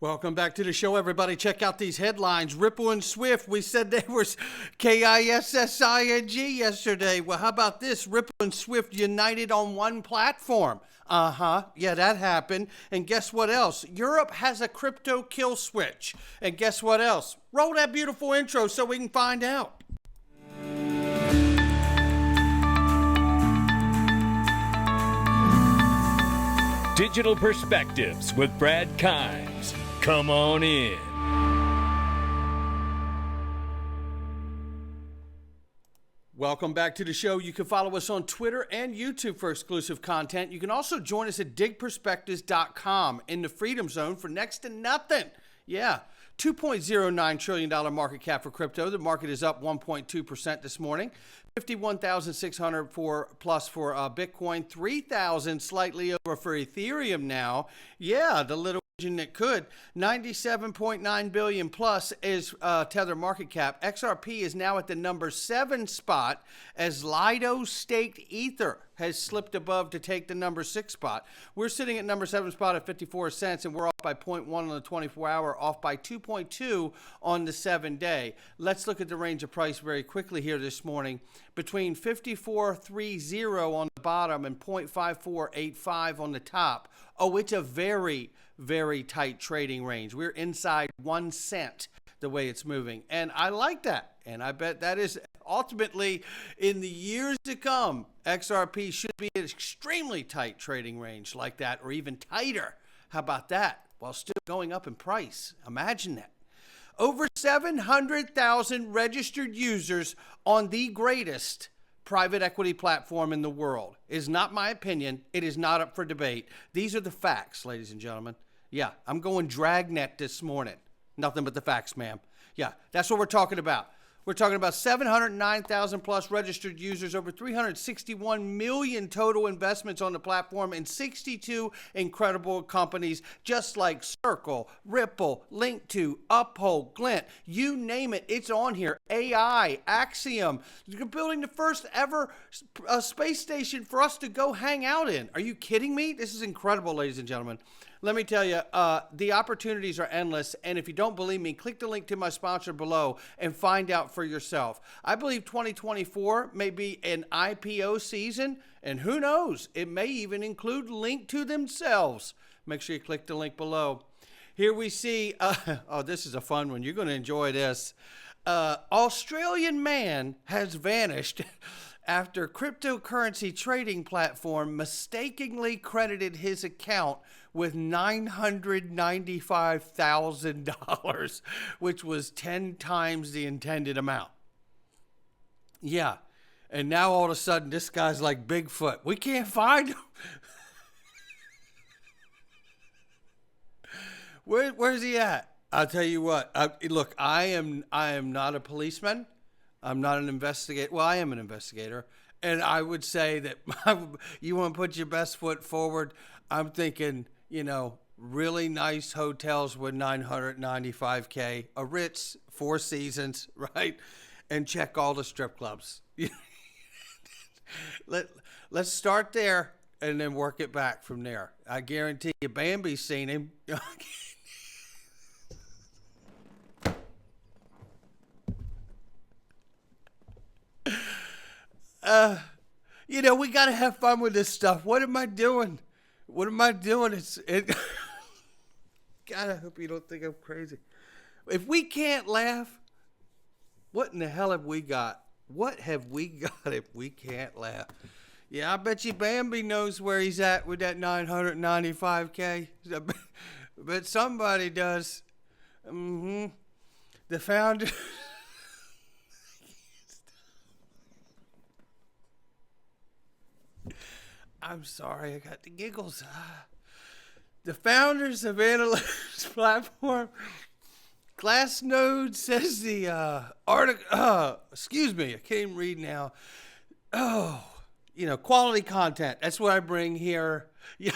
Welcome back to the show, everybody. Check out these headlines. Ripple and Swift, we said they were KISSING yesterday. Well, how about this? Ripple and Swift united on one platform. Yeah, that happened. And guess what else? Europe has a crypto kill switch. And guess what else? Roll that beautiful intro so we can find out. Digital Perspectives with Brad Kimes. Come on in. Welcome back to the show. You can follow us on Twitter and YouTube for exclusive content. You can also join us at digperspectives.com in the Freedom Zone for next to nothing. Yeah, $2.09 trillion market cap for crypto. The market is up 1.2% this morning. 51,600 plus for Bitcoin, 3,000 slightly over for Ethereum now. Yeah, the little engine that could. 97.9 billion plus is Tether market cap. XRP is now at the number 7 spot as Lido staked Ether has slipped above to take the number 6 spot. We're sitting at number 7 spot at 54 cents, and we're off by 0.1 on the 24-hour, off by 2.2 on the 7-day. Let's look at the range of price very quickly here this morning. Between 54.30 on the bottom and 0.5485 on the top. Oh, it's a very, very tight trading range. We're inside 1 cent the way it's moving. And I like that. And I bet that is ultimately, in the years to come, XRP should be an extremely tight trading range like that, or even tighter. How about that? While still going up in price. Imagine that. Over 700,000 registered users on the greatest private equity platform in the world. It is not my opinion. It is not up for debate. These are the facts, ladies and gentlemen. Yeah, I'm going Dragnet this morning. Nothing but the facts, ma'am. Yeah, that's what we're talking about. We're talking about 709,000 plus registered users, over 361 million total investments on the platform, and 62 incredible companies just like Circle, Ripple, Link2, Uphold, Glint, you name it, it's on here. AI, Axiom, you're building the first ever space station for us to go hang out in. Are you kidding me? This is incredible, ladies and gentlemen. Let me tell you, the opportunities are endless. And if you don't believe me, click the link to my sponsor below and find out for yourself. I believe 2024 may be an IPO season. And who knows, it may even include Link2 themselves. Make sure you click the link below. Here we see, oh, this is a fun one. You're going to enjoy this. Australian man has vanished after cryptocurrency trading platform mistakenly credited his account with $995,000, which was 10 times the intended amount. Yeah, and now all of a sudden this guy's like Bigfoot. We can't find him. Where's he at? I'll tell you what. Look, I am not a policeman. I'm not an investigator. Well, I am an investigator. And I would say that you want to put your best foot forward. I'm thinking, you know, really nice hotels with $995K, a Ritz, 4 Seasons, right? And check all the strip clubs. Let's start there and then work it back from there. I guarantee you Bambi's seen him. You know, we got to have fun with this stuff. What am I doing? What am I doing? God, I hope you don't think I'm crazy. If we can't laugh, what in the hell have we got? What have we got if we can't laugh? Yeah, I bet you Bambi knows where he's at with that $995K. But somebody does. The founder... I'm sorry, I got the giggles. The founders of Analytics platform, Glassnode, says the article, excuse me, I can't even read now. Oh, you know, quality content. That's what I bring here. Yeah.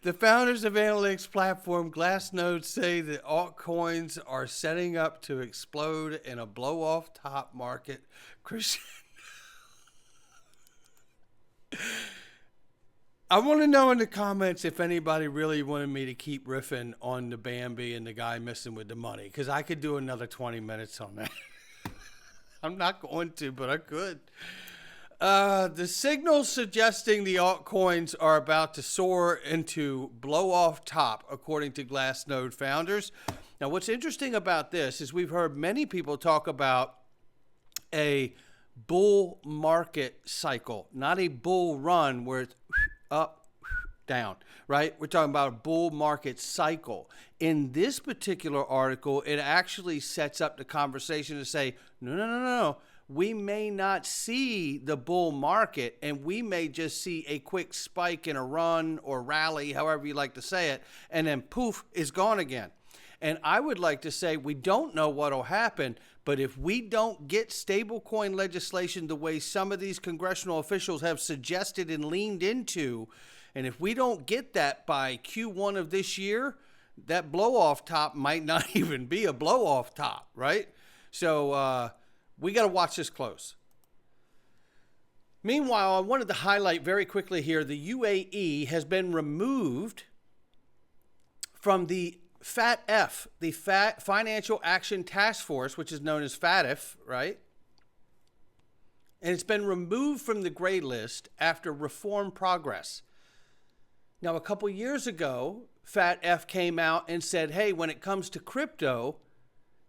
The founders of Analytics platform, Glassnode, say that altcoins are setting up to explode in a blow-off top market. Christian. I want to know in the comments if anybody really wanted me to keep riffing on the Bambi and the guy missing with the money, because I could do another 20 minutes on that. I'm not going to, but I could. The signals suggesting the altcoins are about to soar into blow-off top, according to Glassnode founders. Now, what's interesting about this is we've heard many people talk about a bull market cycle, not a bull run where it's up, down, right? We're talking about a bull market cycle. In this particular article, it actually sets up the conversation to say, no. We may not see the bull market, and we may just see a quick spike in a run or rally, however you like to say it, and then poof, it's gone again. And I would like to say we don't know what will happen, but if we don't get stablecoin legislation the way some of these congressional officials have suggested and leaned into, and if we don't get that by Q1 of this year, that blow-off top might not even be a blow-off top, right? So we got to watch this close. Meanwhile, I wanted to highlight very quickly here, the UAE has been removed from the FATF, the Financial Action Task Force, which is known as FATF, right? And it's been removed from the gray list after reform progress. Now, a couple years ago, FATF came out and said, hey, when it comes to crypto,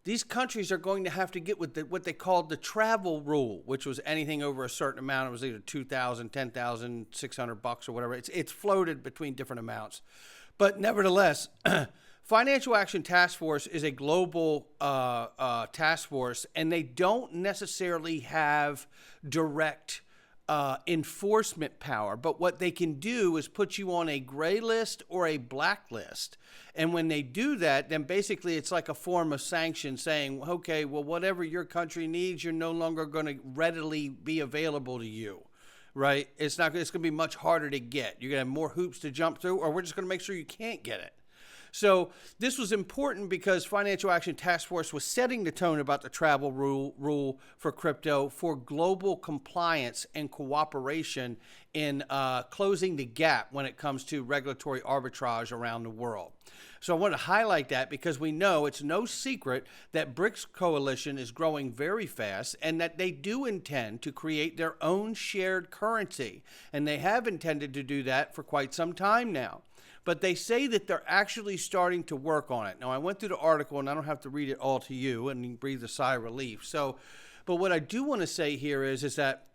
these countries are going to have to get with what they called the travel rule, which was anything over a certain amount. It was either $2,000, $10,000, $600 or whatever. It's floated between different amounts. But nevertheless, Financial Action Task Force is a global task force, and they don't necessarily have direct enforcement power. But what they can do is put you on a gray list or a black list. And when they do that, then basically it's like a form of sanction saying, okay, well, whatever your country needs, you're no longer going to readily be available to you, right? It's going to be much harder to get. You're going to have more hoops to jump through, or we're just going to make sure you can't get it. So this was important because Financial Action Task Force was setting the tone about the travel rule for crypto for global compliance and cooperation in closing the gap when it comes to regulatory arbitrage around the world. So I want to highlight that because we know it's no secret that BRICS coalition is growing very fast and that they do intend to create their own shared currency. And they have intended to do that for quite some time now. But they say that they're actually starting to work on it. Now, I went through the article, and I don't have to read it all to you, and you can breathe a sigh of relief. So, but what I do want to say here is that,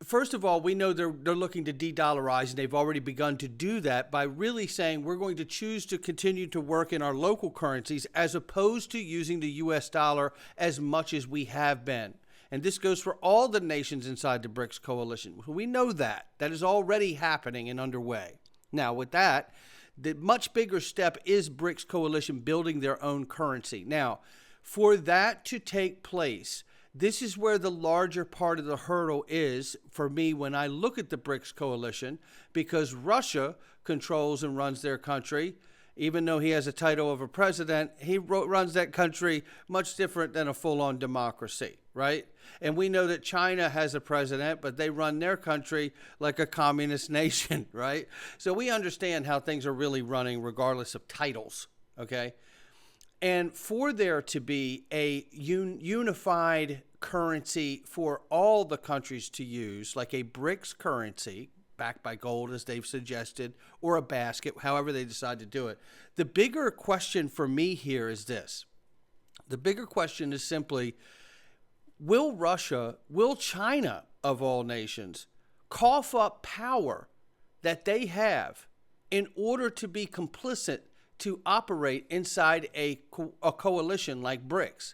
first of all, we know they're looking to de-dollarize, and they've already begun to do that by really saying we're going to choose to continue to work in our local currencies as opposed to using the U.S. dollar as much as we have been. And this goes for all the nations inside the BRICS coalition. We know that. That is already happening and underway. Now, with that, the much bigger step is BRICS coalition building their own currency. Now, for that to take place, this is where the larger part of the hurdle is for me when I look at the BRICS coalition, because Russia controls and runs their country. Even though he has a title of a president, he runs that country much different than a full-on democracy, right? And we know that China has a president, but they run their country like a communist nation, right? So we understand how things are really running regardless of titles, okay? And for there to be a unified currency for all the countries to use, like a BRICS currency, backed by gold, as they've suggested, or a basket, however they decide to do it. The bigger question for me here is this. The bigger question is simply, will China, of all nations, cough up power that they have in order to be complicit to operate inside a coalition like BRICS?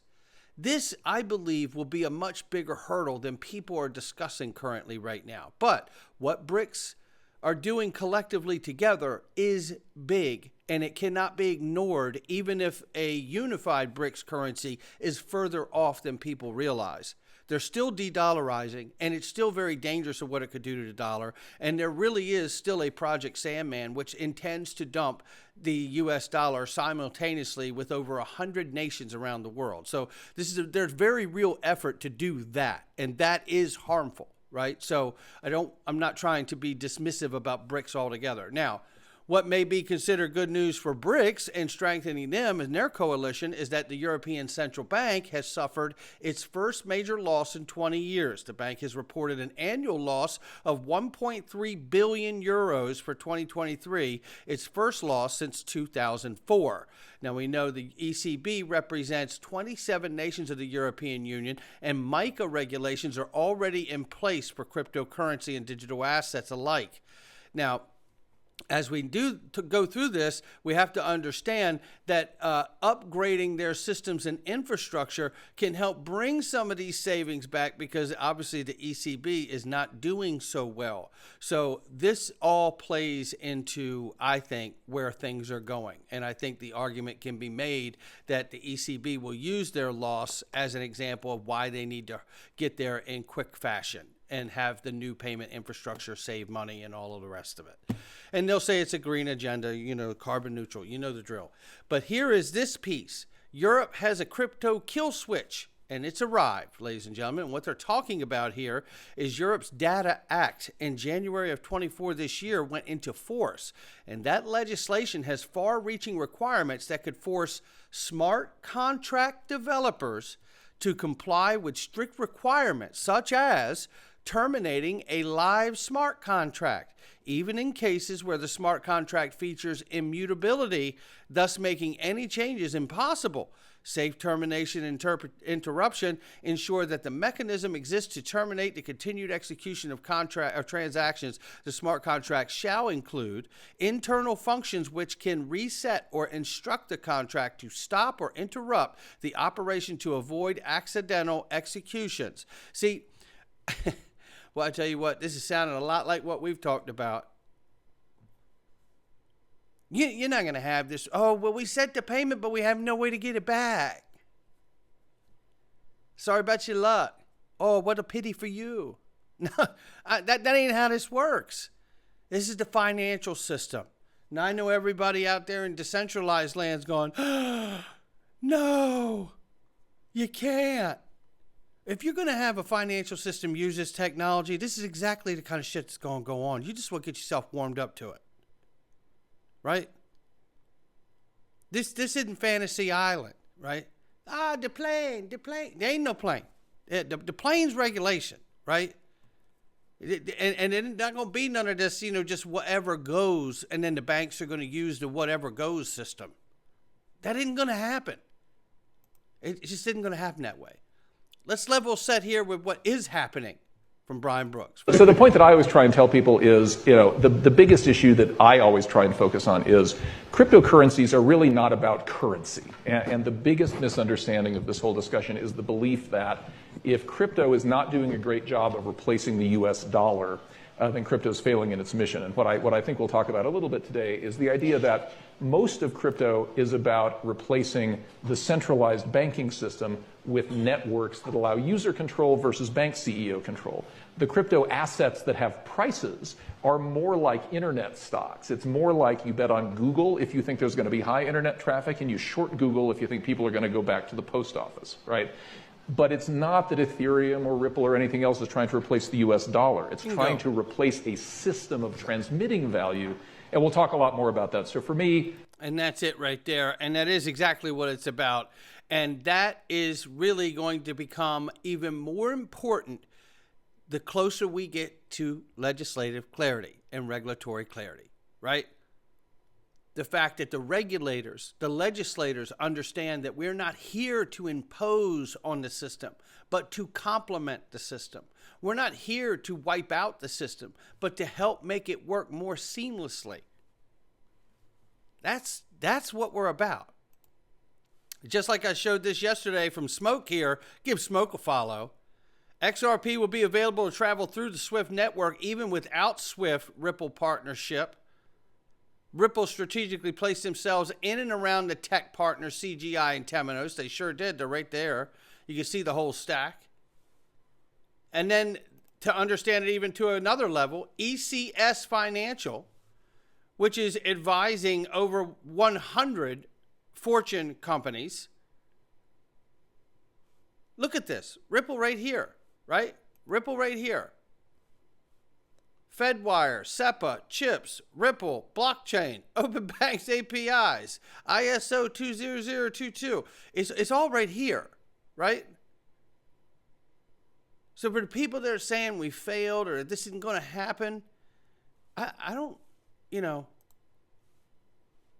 This, I believe, will be a much bigger hurdle than people are discussing currently right now. But what BRICS are doing collectively together is big, and it cannot be ignored even if a unified BRICS currency is further off than people realize. They're still de-dollarizing, and it's still very dangerous of what it could do to the dollar. And there really is still a Project Sandman, which intends to dump the U.S. dollar simultaneously with over 100 nations around the world. So there's very real effort to do that, and that is harmful. right? So I'm not trying to be dismissive about BRICS altogether. Now, what may be considered good news for BRICS and strengthening them in their coalition is that the European Central Bank has suffered its first major loss in 20 years. The bank has reported an annual loss of 1.3 billion euros for 2023, its first loss since 2004. Now, we know the ECB represents 27 nations of the European Union, and MiCA regulations are already in place for cryptocurrency and digital assets alike. Now, as we do to go through this, we have to understand that upgrading their systems and infrastructure can help bring some of these savings back, because obviously the ECB is not doing so well. So this all plays into, I think, where things are going. And I think the argument can be made that the ECB will use their loss as an example of why they need to get there in quick fashion and have the new payment infrastructure save money and all of the rest of it. And they'll say it's a green agenda, carbon neutral, the drill. But here is this piece. Europe has a crypto kill switch, and it's arrived, ladies and gentlemen. And what they're talking about here is Europe's Data Act in January of 24 this year went into force. And that legislation has far-reaching requirements that could force smart contract developers to comply with strict requirements, such as terminating a live smart contract, even in cases where the smart contract features immutability, thus making any changes impossible. Safe termination interruption ensure that the mechanism exists to terminate the continued execution of contract or transactions. The smart contract shall include internal functions which can reset or instruct the contract to stop or interrupt the operation to avoid accidental executions. See, well, I tell you what, this is sounding a lot like what we've talked about. You're not going to have this, oh, well, we set the payment, but we have no way to get it back. Sorry about your luck. Oh, what a pity for you. No, that ain't how this works. This is the financial system. Now, I know everybody out there in decentralized land's going, no, you can't. If you're going to have a financial system use this technology, this is exactly the kind of shit that's going to go on. You just want to get yourself warmed up to it. Right? This isn't Fantasy Island, right? The plane. There ain't no plane. The plane's regulation, right? And it's not going to be none of this, just whatever goes, and then the banks are going to use the whatever goes system. That isn't going to happen. It just isn't going to happen that way. Let's level set here with what is happening from Brian Brooks. So the point that I always try and tell people is, the biggest issue that I always try and focus on is cryptocurrencies are really not about currency. And the biggest misunderstanding of this whole discussion is the belief that if crypto is not doing a great job of replacing the US dollar, then crypto is failing in its mission. And what I think we'll talk about a little bit today is the idea that most of crypto is about replacing the centralized banking system with networks that allow user control versus bank CEO control. The crypto assets that have prices are more like internet stocks. It's more like you bet on Google if you think there's going to be high internet traffic, and you short Google if you think people are going to go back to the post office, right? But it's not that Ethereum or Ripple or anything else is trying to replace the US dollar. It's trying to replace a system of transmitting value. And we'll talk a lot more about that. So for me... And that's it right there. And that is exactly what it's about. And that is really going to become even more important the closer we get to legislative clarity and regulatory clarity, right? The fact that the regulators, the legislators understand that we're not here to impose on the system, but to complement the system. We're not here to wipe out the system, but to help make it work more seamlessly. That's what we're about. Just like I showed this yesterday from Smoke here, give Smoke a follow. XRP will be available to travel through the SWIFT network even without SWIFT Ripple partnership. Ripple strategically placed themselves in and around the tech partners CGI and Temenos. They sure did. They're right there. You can see the whole stack. And then to understand it even to another level, ECS Financial, which is advising over 100 Fortune companies. Look at this. Ripple right here, right? Ripple right here. Fedwire, SEPA, CHIPS, Ripple, blockchain, Open Banks APIs, ISO 20022. It's all right here, right? So for the people that are saying we failed or this isn't going to happen, I don't,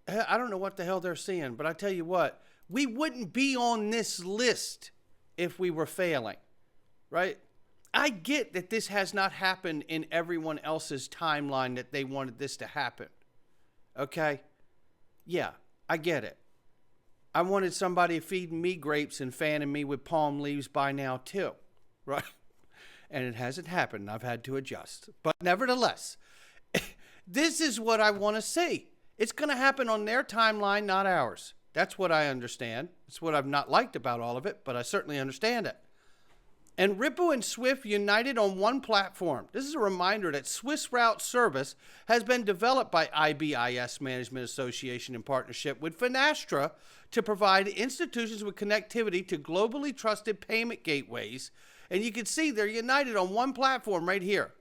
I don't know what the hell they're seeing, but I tell you what, we wouldn't be on this list if we were failing, right? I get that this has not happened in everyone else's timeline that they wanted this to happen. Okay? Yeah, I get it. I wanted somebody feeding me grapes and fanning me with palm leaves by now too, right? And it hasn't happened. I've had to adjust. But nevertheless, this is what I want to see. It's going to happen on their timeline, not ours. That's what I understand. It's what I've not liked about all of it, but I certainly understand it. And Ripple and SWIFT united on one platform. This is a reminder that Swiss Route Service has been developed by IBIS Management Association in partnership with Finastra to provide institutions with connectivity to globally trusted payment gateways. And you can see they're united on one platform right here.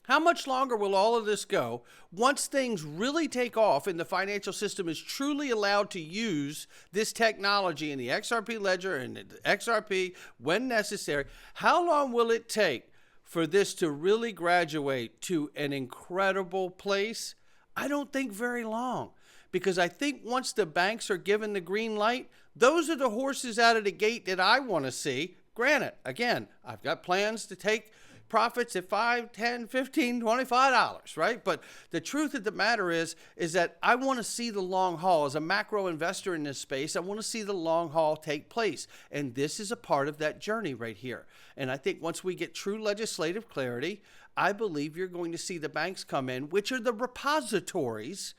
How much longer will all of this go once things really take off and the financial system is truly allowed to use this technology in the XRP ledger and the XRP when necessary? How long will it take for this to really graduate to an incredible place? I don't think very long, because I think once the banks are given the green light, those are the horses out of the gate that I want to see. Granted, again, I've got plans to take profits at $5, $10, $15, $25, right? But the truth of the matter is that I want to see the long haul. As a macro investor in this space, I want to see the long haul take place. And this is a part of that journey right here. And I think once we get true legislative clarity, I believe you're going to see the banks come in, which are the repositories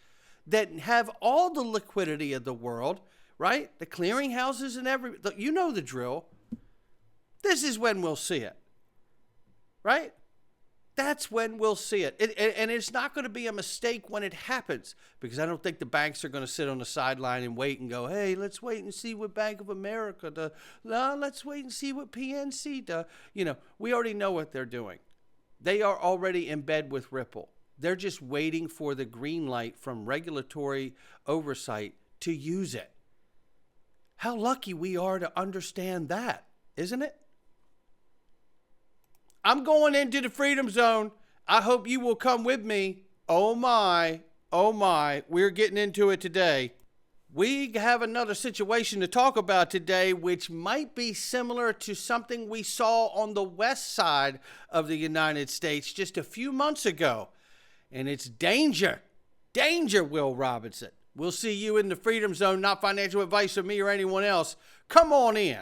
that have all the liquidity of the world, right? The clearinghouses and you know the drill. This is when we'll see it. Right? That's when we'll see it. And it's not going to be a mistake when it happens, because I don't think the banks are going to sit on the sideline and wait and go, hey, let's wait and see what Bank of America does. No, let's wait and see what PNC does. We already know what they're doing. They are already in bed with Ripple. They're just waiting for the green light from regulatory oversight to use it. How lucky we are to understand that, isn't it? I'm going into the Freedom Zone. I hope you will come with me. Oh my, we're getting into it today. We have another situation to talk about today, which might be similar to something we saw on the west side of the United States just a few months ago. And it's danger. Danger, Will Robinson. We'll see you in the Freedom Zone. Not financial advice from me or anyone else. Come on in.